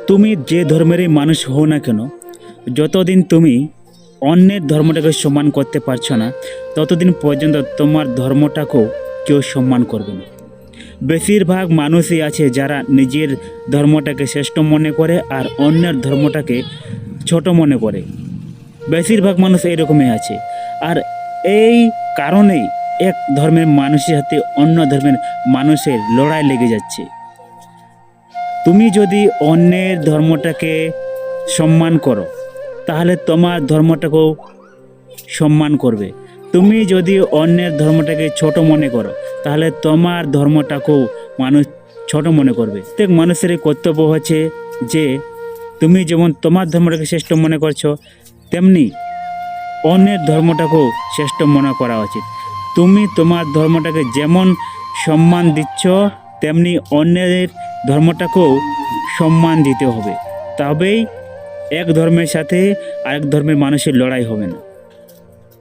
তুমি যে ধর্মেরই মানুষ হও না কেন, যতদিন তুমি অন্যের ধর্মটাকে সম্মান করতে পারছো না, ততদিন পর্যন্ত তোমার ধর্মটাকেও কেউ সম্মান করবে না। বেশিরভাগ মানুষই আছে যারা নিজের ধর্মটাকে শ্রেষ্ঠ মনে করে আর অন্যের ধর্মটাকে ছোট মনে করে। বেশিরভাগ মানুষ এরকমই আছে। আর এই কারণেই এক ধর্মের মানুষের সাথে অন্য ধর্মের মানুষের লড়াই লেগে যাচ্ছে। তুমি যদি অন্যের ধর্মটাকে সম্মান করো, তাহলে তোমার ধর্মটাকেও সম্মান করবে। তুমি যদি অন্যের ধর্মটাকে ছোট মনে করো, তাহলে তোমার ধর্মটাকেও মানুষ ছোট মনে করবে। প্রত্যেক মানুষের কর্তব্য হচ্ছে যে তুমি যেমন তোমার ধর্মটাকে শ্রেষ্ঠ মনে করছো, তেমনি অন্যের ধর্মটাকেও শ্রেষ্ঠ মনে করা উচিত। তুমি তোমার ধর্মটাকে যেমন সম্মান দিচ্ছ, তেমনি অন্যের ধর্মটাকেও সম্মান দিতে হবে। তবেই এক ধর্মের সাথে আরেক ধর্মের মানুষের লড়াই হবে না।